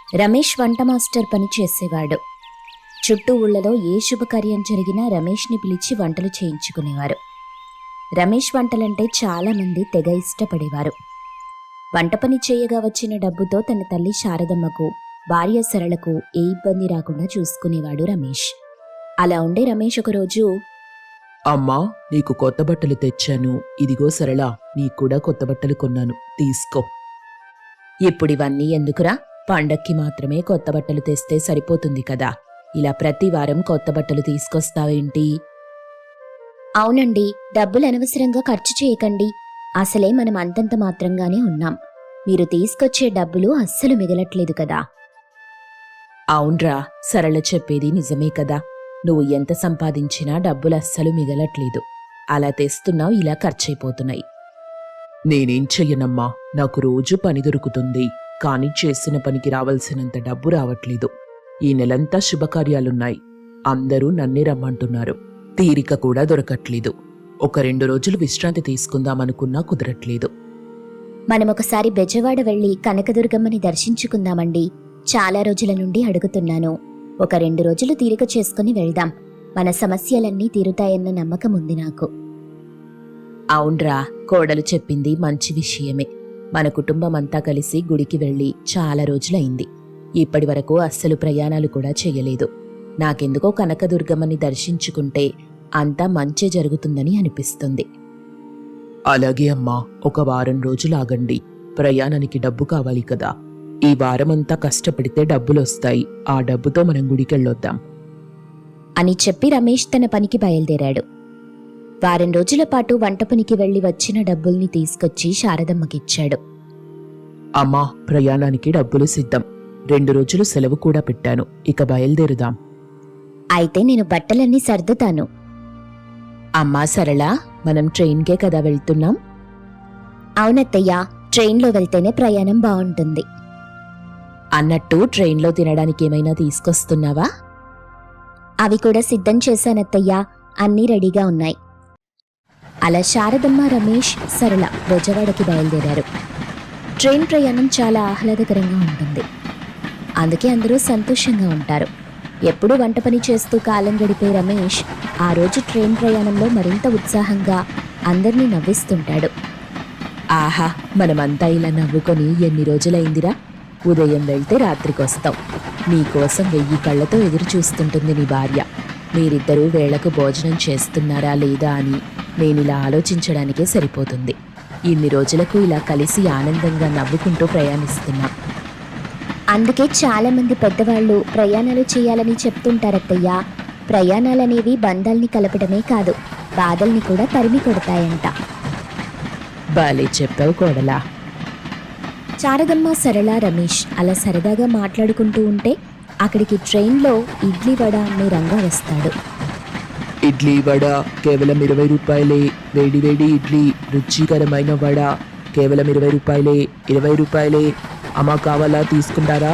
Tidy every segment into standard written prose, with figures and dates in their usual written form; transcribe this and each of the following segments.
రమేష్ వంట మాస్టర్ పని చేసేవాడు. చుట్టూ ఊళ్ళలో ఏ శుభకార్యం జరిగినా రమేష్ని పిలిచి వంటలు చేయించుకునేవారు. రమేష్ వంటలంటే చాలామంది తెగ ఇష్టపడేవారు. వంట పని చేయగా వచ్చిన డబ్బుతో తన తల్లి శారదమ్మకు, భార్య సరళకు ఏ ఇబ్బంది రాకుండా చూసుకునేవాడు రమేష్. అలా ఉండే రమేష్ ఒకరోజు, అమ్మా, నీకు కొత్త బట్టలు తెచ్చాను. ఇదిగో సరళ, నీకు కూడా కొత్త బట్టలు కొన్నాను, తీసుకో. ఇప్పుడివన్నీ ఎందుకురా? పండక్కి మాత్రమే కొత్త బట్టలు తెస్తే సరిపోతుంది కదా, ఇలా ప్రతి వారం కొత్త బట్టలు తీసుకొస్తావేంటి? అవునండి, డబ్బులు అనవసరంగా ఖర్చు చేయకండి. అసలే మనం అంతంత మాత్రంగానే ఉన్నాం. మీరు తీసుకొచ్చే డబ్బులు అస్సలు మిగలట్లేదు కదా. అవునరా, సరళ చెప్పేది నిజమే కదా. నువ్వు ఎంత సంపాదించినా డబ్బులు అస్సలు మిగలట్లేదు. అలా తెస్తున్నావు, ఇలా ఖర్చయిపోతున్నాయి. నేనేం చెయ్యనమ్మా, నాకు రోజు పని దొరుకుతుంది, కానీ చేసిన పనికి రావాల్సినంత డబ్బు రావట్లేదు. ఈ నెలంతా శుభకార్యాలున్నాయి, అందరూ నన్నే రమ్మంటున్నారు. తీరిక కూడా దొరకట్లేదు. ఒక 2 రోజులు విశ్రాంతి తీసుకుందామనుకున్నా కుదరట్లేదు. మనమొకసారి బెజవాడ వెళ్లి కనకదుర్గమ్మని దర్శించుకుందామండి. చాలా రోజుల నుండి అడుగుతున్నాను. ఒక 2 రోజులు తీరిక చేసుకుని వెళ్దాం. మన సమస్యలన్నీ తీరుతాయన్న నమ్మకం ఉంది నాకు. అవునరా, కోడలు చెప్పింది మంచి విషయమే. మన కుటుంబం అంతా కలిసి గుడికి వెళ్ళి చాలా రోజులైంది. ఇప్పటి వరకు అస్సలు ప్రయాణాలు కూడా చేయలేదు. నాకెందుకో కనకదుర్గమ్మని దర్శించుకుంటే అంతా మంచి జరుగుతుందని అనిపిస్తుంది. అలాగే అమ్మా, ఒక వారం రోజులు ఆగండి. ప్రయాణానికి డబ్బు కావాలి కదా. ఈ వారమంతా కష్టపడితే డబ్బులొస్తాయి. ఆ డబ్బుతో మనం గుడికెళ్ళొద్దాం అని చెప్పి రమేష్ తన పనికి బయలుదేరాడు. వారం రోజుల పాటు వంట పనికి వెళ్లి వచ్చిన డబ్బుల్ని తీసుకొచ్చి శారదమ్మకిచ్చాడు. అమ్మా, ప్రయాణానికి డబ్బులు సిద్ధం. 2 రోజులు సెలవు కూడా పెట్టాను. ఇక బయలుదేరుదాం. అయితే నేను బట్టలన్నీ సర్దుతాను. అమ్మా సరళ, మనం ట్రైన్కే కదా వెళ్తున్నాం? అవునత్తయ్యా, ట్రైన్లో వెళ్తేనే ప్రయాణం బాగుంటుంది. అన్నట్టు ట్రైన్లో తినడానికి ఏమైనా తీసుకొస్తున్నావా? అవి కూడా సిద్ధం చేశానత్తయ్యా, అన్నీ రెడీగా ఉన్నాయి. అలా శారదమ్మ, రమేష్, సరళ బెజవాడకి బయలుదేరారు. ట్రైన్ ప్రయాణం చాలా ఆహ్లాదకరంగా ఉంటుంది. అందుకే అందరూ సంతోషంగా ఉంటారు. ఎప్పుడూ వంట పని చేస్తూ కాలం గడిపే రమేష్ ఆ రోజు ట్రైన్ ప్రయాణంలో మరింత ఉత్సాహంగా అందరినీ నవ్విస్తుంటాడు. ఆహా, మనమంతా ఇలా నవ్వుకొని ఎన్ని రోజులైందిరా. ఉదయం వెళ్తే రాత్రికొస్తాం. నీకోసం 1000 కళ్ళతో ఎదురు చూస్తుంటుంది నీ భార్య. మీరిద్దరూ వేళకు భోజనం చేస్తున్నారా లేదా అని నేనిలా ఆలోచించడానికే సరిపోతుంది. ఇన్ని రోజులకు ఇలా కలిసి ఆనందంగా నవ్వుకుంటూ ప్రయాణిస్తున్నాం. అందుకే చాలా మంది పెద్దవాళ్ళు ప్రయాణాలు చేయాలని చెప్తుంటారత్తయ్యా. ప్రయాణాలనేవి బంధాల్ని కలపడమే కాదు, బాధల్ని కూడా తరిమి కొడతాయంట. బాలే చెప్పావు కోడలా. శారదమ్మ, సరళ, రమేష్ అలా సరదాగా మాట్లాడుకుంటూ ఉంటే అక్కడికి ట్రైన్లో ఇడ్లీ వడ అమ్మే రంగా వస్తాడు. ఇడ్లీ వడ కేవలం 20 రూపాయలే. వేడి వేడి ఇడ్లీ, రుచికరమైన వడ కేవలం 20 రూపాయలే. 20 రూపాయలే. అమ్మా, కావాలా? తీసుకుంటారా?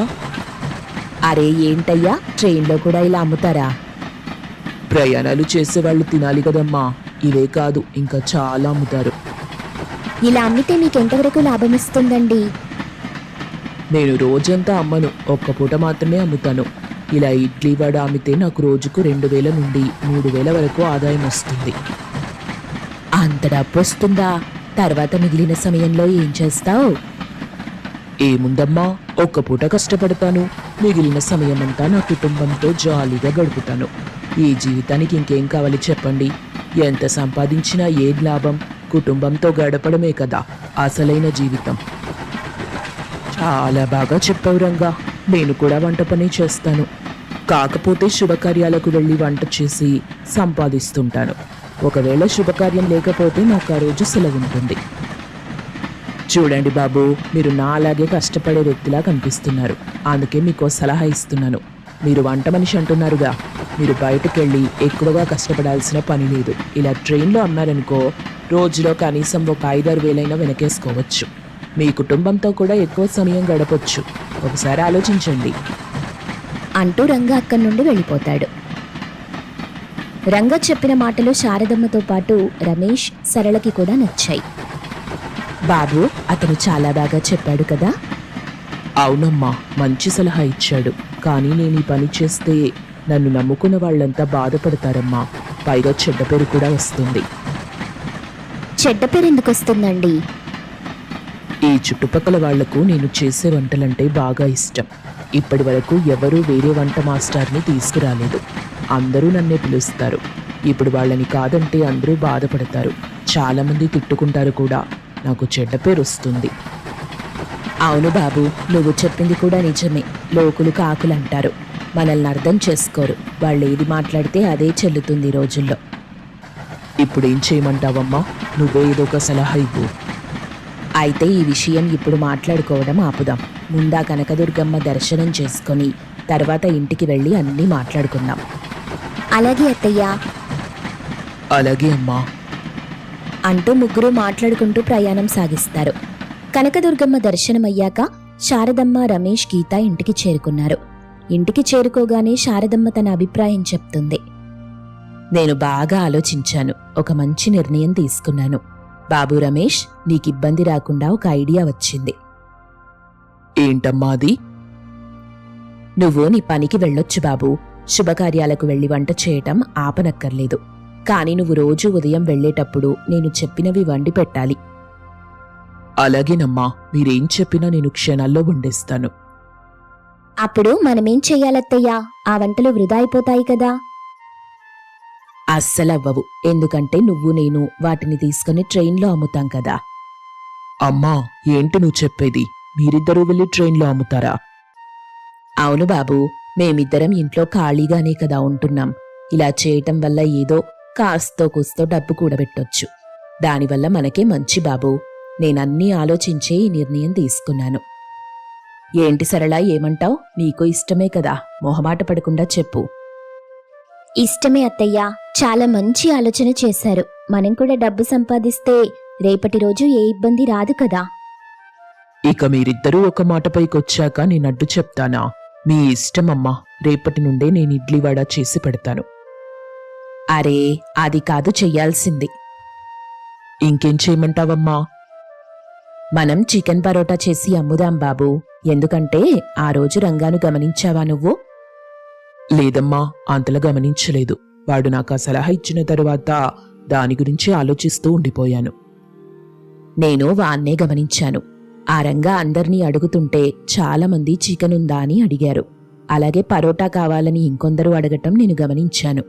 అరే ఏంటయ్యా, ట్రైన్లో కూడా ఇలా అమ్ముతారా? ప్రయాణాలు చేసేవాళ్ళు తినాలి కదమ్మా. ఇవే కాదు, ఇంకా చాలా అమ్ముతారు. ఇలా అమ్మితే మీకెంతవరకు లాభం ఇస్తుందండి? నేను రోజంతా అమ్మను, ఒక్క పూట మాత్రమే అమ్ముతాను. ఇలా ఇడ్లీ వడ అమ్మితే నాకు రోజుకు 2000 నుండి 3000 వరకు ఆదాయం వస్తుంది. అంత డబ్బు వస్తుందా? తర్వాత మిగిలిన సమయంలో ఏం చేస్తావు? ఏముందమ్మా, ఒక్క పూట కష్టపడతాను. మిగిలిన సమయమంతా నా కుటుంబంతో జాలీగా గడుపుతాను. ఈ జీవితానికి ఇంకేం కావాలి చెప్పండి? ఎంత సంపాదించినా ఏం లాభం? కుటుంబంతో గడపడమే కదా అసలైన జీవితం. చాలా బాగా చెప్పావు రంగా. నేను కూడా వంట పని చేస్తాను. కాకపోతే శుభకార్యాలకు వెళ్ళి వంట చేసి సంపాదిస్తుంటాను. ఒకవేళ శుభకార్యం లేకపోతే నాకు ఆ రోజు సెలవు ఉంటుంది. చూడండి బాబు, మీరు నా అలాగే కష్టపడే వ్యక్తిలా కనిపిస్తున్నారు. అందుకే మీకు సలహా ఇస్తున్నాను. మీరు వంట మనిషి అంటున్నారుగా, మీరు బయటకెళ్ళి ఎక్కువగా కష్టపడాల్సిన పని లేదు. ఇలా ట్రైన్లో అమ్మారనుకో, రోజులో కనీసం ఒక 5-6 వేలైనా వెనకేసుకోవచ్చు. మీ కుటుంబంతో కూడా ఎక్కువ సమయం గడపొచ్చు. ఒకసారి ఆలోచించండి అంటూ రంగా అక్కడి నుండి వెళ్ళిపోతాడు. రంగా చెప్పిన మాటలు శారదమ్మతో పాటు రమేష్, సరళకి కూడా నచ్చాయి. బాబు, అతను చాలా బాగా చెప్పాడు కదా. అవునమ్మా, మంచి సలహా ఇచ్చాడు. కానీ నేను ఈ పని చేస్తే నన్ను నమ్ముకున్న వాళ్ళంతా బాధపడతారమ్మా. పైగా చెడ్డ పేరు కూడా వస్తుంది. చెడ్డ పేరు ఎందుకు వస్తుందండి? ఈ చుట్టుపక్కల వాళ్లకు నేను చేసే వంటలంటే బాగా ఇష్టం. ఇప్పటి వరకు ఎవరూ వేరే వంట మాస్టర్ని తీసుకురాలేదు. అందరూ నన్నే పిలుస్తారు. ఇప్పుడు వాళ్ళని కాదంటే అందరూ బాధపడతారు. చాలామంది తిట్టుకుంటారు కూడా. నాకు చెడ్డ పేరు వస్తుంది. అవును బాబు, నువ్వు చెప్పింది కూడా నిజమే. లోకులు కాకులు అంటారు. మనల్ని అర్థం చేసుకోరు. వాళ్ళు ఏది మాట్లాడితే అదే చెల్లుతుంది ఈ రోజుల్లో. ఇప్పుడేం చేయమంటావమ్మా? నువ్వే ఏదో ఒక సలహా ఇవ్వు. అయితే ఈ విషయం ఇప్పుడు మాట్లాడుకోవడం ఆపుదాం. ముందా కనకదుర్గమ్మ దర్శనం చేసుకొని తర్వాత ఇంటికి వెళ్ళి అన్నీ మాట్లాడుకుందాం. అలాగే అత్తయ్య అలాగే అమ్మా అంటూ ముగ్గురు మాట్లాడుకుంటూ ప్రయాణం సాగిస్తారు. కనకదుర్గమ్మ దర్శనమయ్యాక శారదమ్మ, రమేష్, గీత ఇంటికి చేరుకున్నారు. ఇంటికి చేరుకోగానే శారదమ్మ తన అభిప్రాయం చెప్తుంది. నేను బాగా ఆలోచించాను. ఒక మంచి నిర్ణయం తీసుకున్నాను. బాబు రమేష్, నీకిబ్బంది రాకుండా ఒక ఐడియా వచ్చింది. ఏంటమ్మా అది? నువ్వు నీ పనికి వెళ్ళొచ్చు బాబు. శుభకార్యాలకు వెళ్లి వంట చేయటం ఆపనక్కర్లేదు. కాని నువ్వు రోజూ ఉదయం వెళ్లేటప్పుడు నేను చెప్పినవి వండి పెట్టాలి. అలాగేనమ్మా, మీరేం చెప్పినా నేను క్షణాల్లో వండేస్తాను. అప్పుడు మనమేం చెయ్యాలత్తయ్యా? ఆ వంటలు వృధా అయిపోతాయి కదా. అస్సలవ్వవు. ఎందుకంటే నువ్వు నేను వాటిని తీసుకుని ట్రైన్లో అమ్ముతాం కదా. అమ్మా, ఏంటి నువ్వు చెప్పేది? మీరిద్దరూ వెళ్ళి ట్రైన్లో అమ్ముతారా? అవును బాబు, మేమిద్దరం ఇంట్లో ఖాళీగానే కదా ఉంటున్నాం. ఇలా చేయటం వల్ల ఏదో కాస్తో కూస్తో డబ్బు కూడబెట్టొచ్చు. దానివల్ల మనకే మంచి బాబు. నేనన్నీ ఆలోచించే ఈ నిర్ణయం తీసుకున్నాను. ఏంటి సరళ, ఏమంటావ్? నీకు ఇష్టమే కదా, మొహమాట పడకుండా చెప్పు. ఇష్టమే అత్తయ్యా. చాలా మంచి ఆలోచన చేశారు. మనం కూడా డబ్బు సంపాదిస్తే రేపటి రోజు ఏ ఇబ్బంది రాదు కదా. ఇక మీరిద్దరూ ఒక మాటపైకొచ్చాక నేనడ్డు చెప్తానా? మీ ఇష్టమమ్మా. రేపటి నుండే నేను ఇడ్లీ వడ చేసి పెడతాను. అరే, అది కాదు చెయ్యాల్సింది. ఇంకేం చేయమంటావమ్మా? మనం చికెన్ పరోటా చేసి అమ్ముదాం బాబు. ఎందుకంటే ఆ రోజు రంగాను గమనించావా నువ్వు? లేదమ్మా, అంతలా గమనించలేదు. వాడు నాకు ఆ సలహా ఇచ్చిన తరువాత దాని గురించి ఆలోచిస్తూ ఉండిపోయాను. నేను వాన్నే గమనించాను. ఆ రంగా అందర్నీ అడుగుతుంటే చాలామంది చికెన్ ఉందా అని అడిగారు. అలాగే పరోటా కావాలని ఇంకొందరు అడగటం నేను గమనించాను.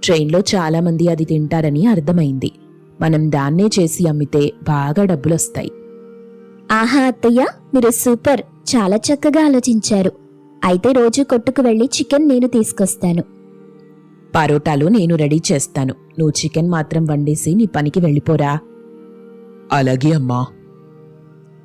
ట్రైన్లో చాలామంది అది తింటారని అర్థమైంది. మనం దాన్నే చేసి అమ్మితే బాగా డబ్బులొస్తాయి. ఆహా అత్తయ్య, మీరు సూపర్. చాలా చక్కగా ఆలోచించారు. అయితే రోజు కొట్టుకు వెళ్లి చికెన్ నేను తీసుకొస్తాను. పరోటాలు నేను రెడీ చేస్తాను. నువ్వు చికెన్ మాత్రం వండేసి నీ పనికి వెళ్ళిపోరా. అలాగే అమ్మా.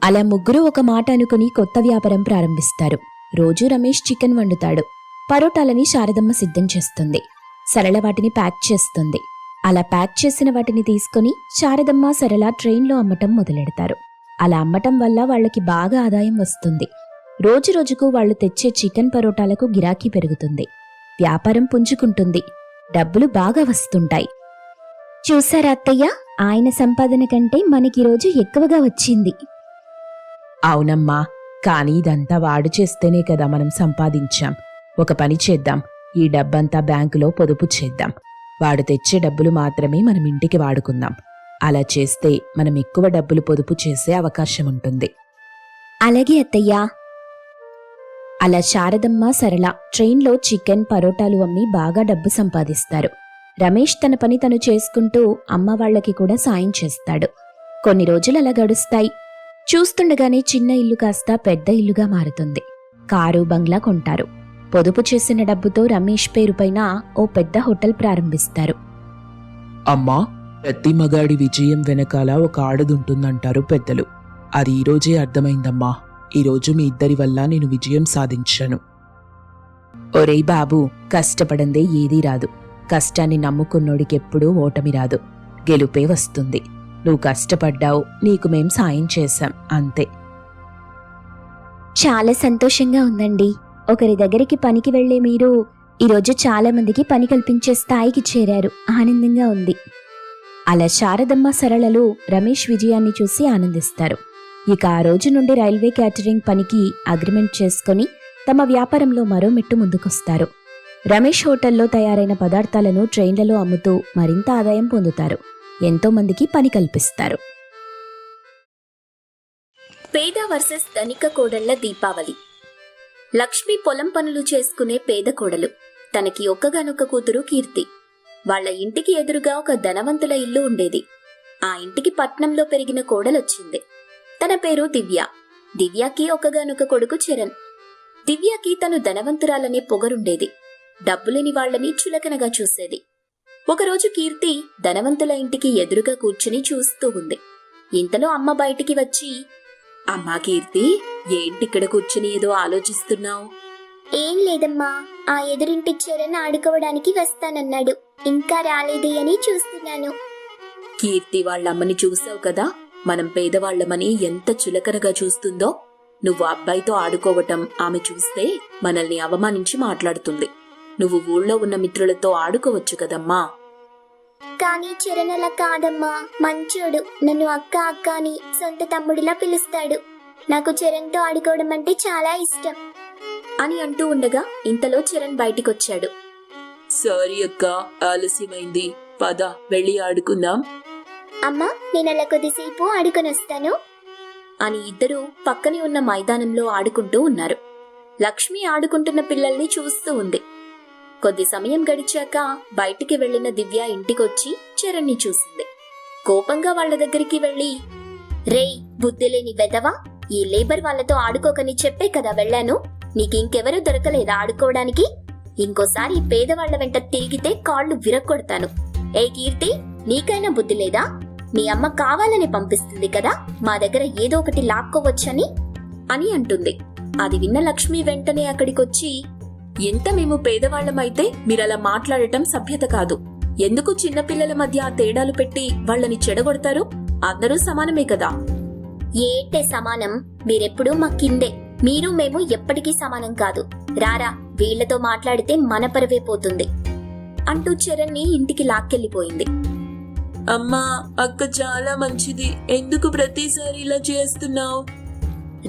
అలా ముగ్గురు ఒక మాట అనుకుని కొత్త వ్యాపారం ప్రారంభిస్తారు. రోజూ రమేష్ చికెన్ వండుతాడు. పరోటాలని శారదమ్మ సిద్ధం చేస్తుంది. సరళ వాటిని ప్యాక్ చేస్తుంది. అలా ప్యాక్ చేసిన వాటిని తీసుకుని శారదమ్మ, సరళ ట్రైన్లో అమ్మటం మొదలెడతారు. అలా అమ్మటం వల్ల వాళ్లకి బాగా ఆదాయం వస్తుంది. రోజురోజుకు వాళ్లు తెచ్చే చికెన్ పరోటాలకు గిరాకీ పెరుగుతుంది. వ్యాపారం పుంజుకుంటుంది. డబ్బులు బాగా వస్తుంటాయి. చూసారా అత్తయ్య, ఆయన సంపాదన కంటే మనకి రోజు ఎక్కువగా వచ్చింది. అవునమ్మా, కానీ ఇదంతా వాడు చేస్తేనే కదా మనం సంపాదించాం. ఒక పని చేద్దాం. ఈ డబ్బంతా బ్యాంకులో పొదుపు చేద్దాం. వాడు తెచ్చే డబ్బులు మాత్రమే మనం ఇంటికి వాడుకుందాం. అలా చేస్తే మనం ఎక్కువ డబ్బులు పొదుపు చేసే అవకాశం ఉంటుంది. అలాగే అత్తయ్యా. అలా శారదమ్మ, సరళ ట్రైన్లో చికెన్, పరోటాలు అమ్మి బాగా డబ్బు సంపాదిస్తారు. రమేష్ తన పని తను చేసుకుంటూ అమ్మ వాళ్లకి కూడా సాయం చేస్తాడు. కొన్ని రోజులు అలా గడుస్తాయి. చూస్తుండగానే చిన్న ఇల్లు కాస్త పెద్ద ఇల్లుగా మారుతుంది. కారు, బంగ్లా కొంటారు. పొదుపు చేసిన డబ్బుతో రమేష్ పేరుపైన ఓ పెద్ద హోటల్ ప్రారంభిస్తారు. అమ్మా, ప్రతి మగాడి విజయం వెనకాల ఒక ఆడదుంటుందంటారు పెద్దలు. అది ఈరోజే అర్థమైందమ్మా. ఈరోజు మీ ఇద్దరి వల్ల నేను విజయం సాధించాను. ఒరేయ్ బాబు, కష్టపడందే ఏదీ రాదు. కష్టాన్ని నమ్ముకున్నోడికెప్పుడూ ఓటమి రాదు, గెలుపే వస్తుంది. నువ్వు కష్టపడ్డావు, నీకు మేం సాయం చేశాం, అంతే. చాలా సంతోషంగా ఉందండి. ఒకరి దగ్గరికి పనికి వెళ్లే మీరు ఈరోజు చాలా మందికి పని కల్పించే స్థాయికి చేరారు. ఆనందంగా ఉంది. అలా శారదమ్మ, సరళలు రమేష్ విజయాన్ని చూసి ఆనందిస్తారు. ఇక ఆ రోజు నుండి రైల్వే క్యాటరింగ్ పనికి అగ్రిమెంట్ చేసుకొని తమ వ్యాపారంలో మరో మెట్టు ముందుకొస్తారు. రమేష్ హోటల్లో తయారైన పదార్థాలను ట్రైన్లలో అమ్ముతూ మరింత ఆదాయం పొందుతారు. ఎంతో మందికి పని కల్పిస్తారు. పేద వర్సెస్ ధనిక కోడళ్ల దీపావళి. లక్ష్మి పొలం పనులు చేసుకునే పేద కోడలు. తనకి ఒక్కగానొక్క కూతురు కీర్తి. వాళ్ల ఇంటికి ఎదురుగా ఒక ధనవంతుల ఇల్లు ఉండేది. ఆ ఇంటికి పట్నంలో పెరిగిన కోడలొచ్చింది. తన పేరు దివ్య. దివ్యకి ఒక్కగానొక్క కొడుకు చరణ్. దివ్యకి తను ధనవంతురాలనే పొగరుండేది. డబ్బులేని వాళ్లని చులకనగా చూసేది. ఒకరోజు కీర్తి ధనవంతుల ఇంటికి ఎదురుగా కూర్చుని చూస్తూ ఉంది. ఇంతలో అమ్మ బయటికి వచ్చి, అమ్మా కీర్తి, ఏంటిక్కడ కూర్చుని ఏదో ఆలోచిస్తున్నావు? ఏం లేదమ్మా, ఆ ఎదురింటి చరణ్ ఆడుకోవడానికి వస్తానన్నాడు, ఇంకా రాలేదే అని చూస్తున్నాను. కీర్తి వాళ్ళమ్మని చూసావు కదా, మనం పేదవాళ్లమని ఎంత చులకనగా చూస్తుందో. నువ్వు అబ్బాయితో ఆడుకోవటం ఆమె చూస్తే మనల్ని అవమానించి మాట్లాడుతుంది. నువ్వు ఊళ్ళో ఉన్న మిత్రులతో ఆడుకోవచ్చు కదమ్మా. కానీ చరణ్ అలా కాదమ్మా, మంచోడు. నన్ను అక్క అక్క అని సొంత తమ్ముడిలా పిలుస్తాడు. నాకు చరణ్తో ఆడుకోవడం అంటే చాలా ఇష్టం అని అంటూ ఉండగా ఇంతలో చరణ్ బయటికొచ్చాడు. సారీ అక్క, ఆలస్యమైంది. పద వెళ్ళి ఆడుకుందాం. అమ్మా, నేను అలా కొద్దిసేపు ఆడుకొని వస్తాను అని ఇద్దరూ పక్కనే ఉన్న మైదానంలో ఆడుకుంటూ ఉన్నారు. లక్ష్మి ఆడుకుంటున్న పిల్లల్ని చూస్తూ ఉంది. కొద్ది సమయం గడిచాక బయటికి వెళ్లిన దివ్య ఇంటికొచ్చి చరణ్ని చూసింది. కోపంగా వాళ్ల దగ్గరికి వెళ్లి, రేయ్ బుద్ధిలేని వెదవా, ఈ లేబర్ వాళ్లతో ఆడుకోకని చెప్పే కదా వెళ్ళాను. నీకింకెవరూ దొరకలేదా ఆడుకోవడానికి? ఇంకోసారి పేదవాళ్ల వెంట తిరిగితే కాళ్లు విరక్కొడతాను. ఏ కీర్తి, నీకైనా బుద్ధి లేదా? నీ అమ్మ కావాలని పంపిస్తుంది కదా, మా దగ్గర ఏదో ఒకటి లాక్కోవచ్చని అని అంటుంది. అది విన్న లక్ష్మి వెంటనే అక్కడికొచ్చి, ఎంత మేము పేదవాళ్లమైతే మీరలా మాట్లాడటం సభ్యత కాదు. ఎందుకు చిన్నపిల్లల మధ్య ఆ తేడాలు పెట్టి వాళ్ళని చెడగొడతారు? అందరూ సమానమే కదా. ఏటే సమానం? మీరెప్పుడూ మా కిందే. మీరు మేము ఎప్పటికీ సమానం కాదు. రారా, వీళ్లతో మాట్లాడితే మన పరువే పోతుంది అంటూ చరణ్ని ఇంటికి లాక్కెళ్లిపోయింది. అమ్మా, అక్క చాలా మంచిది. ఎందుకు ప్రతిసారి ఇలా చేస్తున్నావు?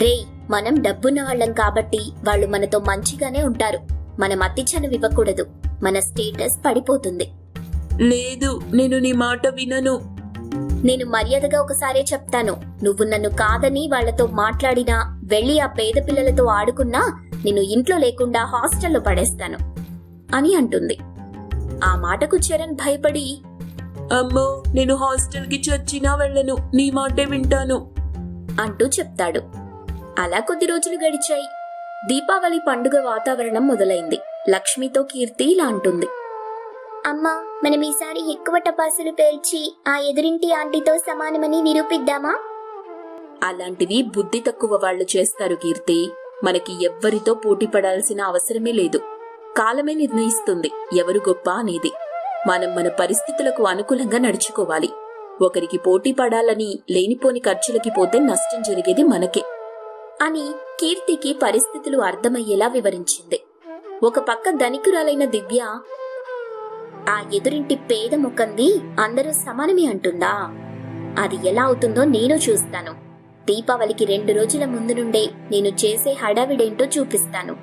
రేయ్, మనం డబ్బున్న వాళ్ళం కాబట్టి వాళ్ళు మనతో మంచిగానే ఉంటారు. మనం అతిచనం ఇవ్వకూడదు, మన స్టేటస్ పడిపోతుంది. లేదు, నేను నీ మాట వినను. నేను మర్యాదగా ఒకసారే చెప్తాను. నువ్వు నన్ను కాదని వాళ్లతో మాట్లాడినా, వెళ్లి ఆ పేద పిల్లలతో ఆడుకున్నా నిన్ను ఇంట్లో లేకుండా హాస్టల్లో పడేస్తాను అని అంటుంది. ఆ మాటకు చరణ్ భయపడి, అమ్మో, నేను హాస్టల్కి చచ్చినా వెళ్ళను, నీ మాటే వింటాను అంటూ చెప్తాడు. అలా కొద్ది రోజులు గడిచాయి. దీపావళి పండుగ వాతావరణం మొదలైంది. లక్ష్మితో కీర్తి ఇలా అంటుంది, అమ్మా, మనం ఈసారి ఎక్కువ టపాసులు పేల్చి ఆ ఎదురింటి ఆంటీతో సమానమని నిరూపిద్దామా? అలాంటివి బుద్ధి తక్కువ వాళ్లు చేస్తారు కీర్తి. మనకి ఎవ్వరితో పోటీ పడాల్సిన అవసరమే లేదు. కాలమే నిర్ణయిస్తుంది ఎవరు గొప్ప అనేది. మనం మన పరిస్థితులకు అనుకూలంగా నడుచుకోవాలి. ఒకరికి పోటీ పడాలని లేనిపోని ఖర్చులకి పోతే నష్టం జరిగేది మనకే అని కీర్తికి పరిస్థితులు అర్థమయ్యేలా వివరించింది. ఒక పక్క ధనికురాలైన దివ్య, ఆ ఎదురింటి పేద ముఖంది అందరూ సమానమే అంటుందా? అది ఎలా అవుతుందో నేను చూస్తాను. దీపావళికి 2 రోజుల ముందు నుండే నేను చేసే హడావిడేంటో చూపిస్తాను.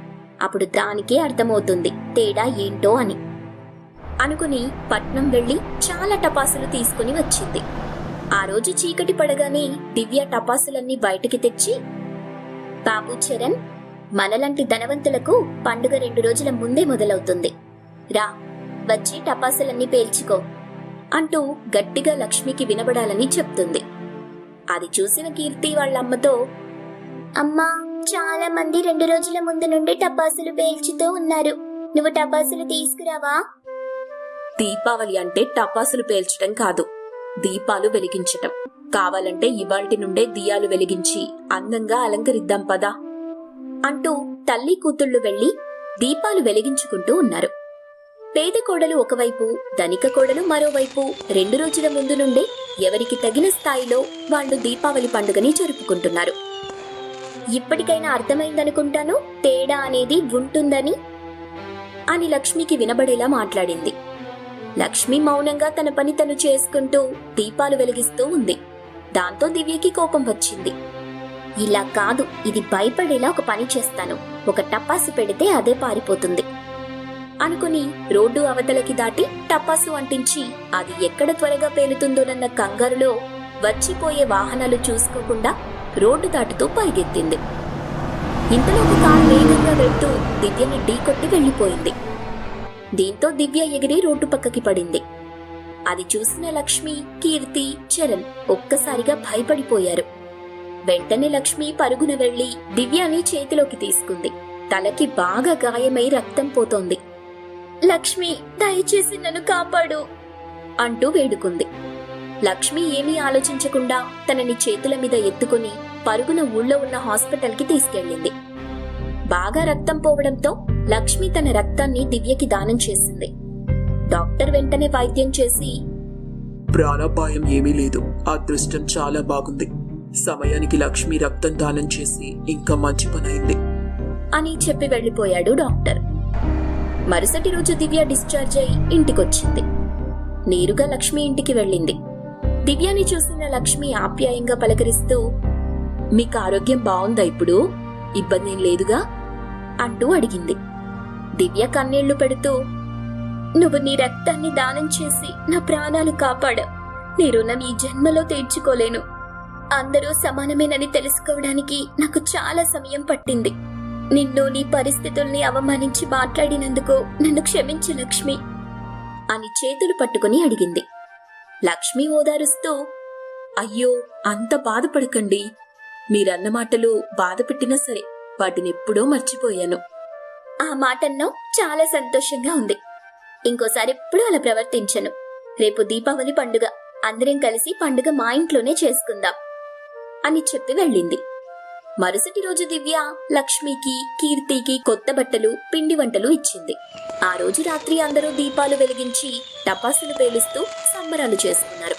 అప్పుడు దానికే అర్థమవుతుంది తేడా ఏంటో అని అనుకుని పట్నం వెళ్లి చాలా టపాసులు తీసుకుని వచ్చింది. ఆ రోజు చీకటి పడగానే దివ్య టపాసులన్నీ బయటికి తెచ్చి, బాబు చరణ్, మనలాంటి ధనవంతులకు పండుగ 2 రోజుల ముందే మొదలవుతుంది. రా, వచ్చి టపాసులన్నీ పేల్చుకో అంటూ గట్టిగా లక్ష్మికి వినబడాలని చెప్తుంది. అది చూసిన కీర్తి వాళ్ళమ్మతో, అమ్మా, చాలా మంది 2 రోజుల ముందు నుండి టపాసులు పేల్చుతూ ఉన్నారు. నువ్వు టపాసులు తీసుకురావా? దీపావళి అంటే టపాసులు పేల్చటం కాదు, దీపాలు వెలిగించటం. కావాలంటే ఇవాల్టి నుండే దియాలు వెలిగించి అందంగా అలంకరిద్దాం పదా అంటూ తల్లి కూతుళ్లు వెళ్లి దీపాలు వెలిగించుకుంటూ ఉన్నారు. పేద కోడలు ఒకవైపు, ధనిక కోడలు మరోవైపు 2 రోజుల ముందు నుండే ఎవరికి తగిన స్థాయిలో వాళ్ళు దీపావళి పండుగని జరుపుకుంటున్నారు. ఇప్పటికైనా అర్థమైందనుకుంటాను తేడా అనేది ఉంటుందని అని లక్ష్మికి వినబడేలా మాట్లాడింది. లక్ష్మి మౌనంగా తన పని తను చేసుకుంటూ దీపాలు వెలిగిస్తూ ఉంది. దాంతో దివ్యకి కోపం వచ్చింది. ఇలా కాదు, ఇది భయపడేలా ఒక పని చేస్తాను. ఒక టపాసు పెడితే అదే పారిపోతుంది అనుకుని రోడ్డు అవతలకి దాటి టపాసు అంటించి అది ఎక్కడ త్వరగా పేలుతుందోనన్న కంగారులో వచ్చిపోయే వాహనాలు చూసుకోకుండా రోడ్డు దాటుతూ పరిగెత్తింది. ఇంతలో ఒక కారు వేగంగా వెళ్తూ దివ్యని ఢీకొట్టి వెళ్లిపోయింది. దీంతో దివ్య ఎగిరి రోడ్డు పక్కకి పడింది. అది చూసిన లక్ష్మి, కీర్తి, చరణ్ ఒక్కసారిగా భయపడిపోయారు. వెంటనే లక్ష్మి పరుగున వెళ్లి దివ్యని చేతిలోకి తీసుకుంది. తలకి బాగా గాయమై రక్తం పోతోంది. లక్ష్మి, దయచేసి నన్ను కాపాడు అంటూ వేడుకుంది. లక్ష్మి ఏమీ ఆలోచించకుండా తనని చేతుల మీద ఎత్తుకుని పరుగున ఊళ్ళో ఉన్న హాస్పిటల్కి తీసుకెళ్ళింది. బాగా రక్తం పోవడంతో లక్ష్మి తన రక్తాన్ని దివ్యకి దానం చేసింది. డాక్టర్ వెంటనే వైద్యం చేసి, ప్రాణాపాయం ఏమీ లేదు, అదృష్టం చాలా బాగుంది, సమయానికి లక్ష్మి రక్తం దానం చేసి ఇంకా మంచి పనైంది అని చెప్పి వెళ్లిపోయాడు డాక్టర్. మరుసటి రోజు దివ్య డిశ్చార్జ్ అయి ఇంటికొచ్చింది. నేరుగా లక్ష్మి ఇంటికి వెళ్ళింది. దివ్యని చూసిన లక్ష్మి ఆప్యాయంగా పలకరిస్తూ, మీకు ఆరోగ్యం బావుందా ఇప్పుడు? ఇబ్బంది లేదుగా అంటూ అడిగింది. దివ్య కన్నీళ్లు పెడుతూ, నువ్వు నీ రక్తాన్ని దానం చేసి నా ప్రాణాలు కాపాడావు. నీ రుణం ఈ జన్మలో తీర్చుకోలేను. అందరూ సమానమేనని తెలుసుకోవడానికి నాకు చాలా సమయం పట్టింది. నిన్ను, నీ పరిస్థితుల్ని అవమానించి మాట్లాడినందుకు నన్ను క్షమించు లక్ష్మి అని చేతులు పట్టుకుని అడిగింది. లక్ష్మి ఓదారుస్తూ, అయ్యో అంత బాధపడకండి, మీరన్న మాటలు బాధ పెట్టినా సరే వాటినెప్పుడో మర్చిపోయాను. ఆ మాటన్నో చాలా సంతోషంగా ఉంది. ఇంకోసారి ఎప్పుడూ అలా ప్రవర్తించను. రేపు దీపావళి పండుగ, అందరం కలిసి పండుగ మా ఇంట్లోనే చేసుకుందాం అని చెప్పి వెళ్ళింది. మరుసటి రోజు దివ్య లక్ష్మికి, కీర్తికి కొత్త బట్టలు, పిండి వంటలు ఇచ్చింది. ఆ రోజు రాత్రి అందరూ దీపాలు వెలిగించి టపాసులు పేలుస్తూ సంబరాలు చేసుకున్నారు.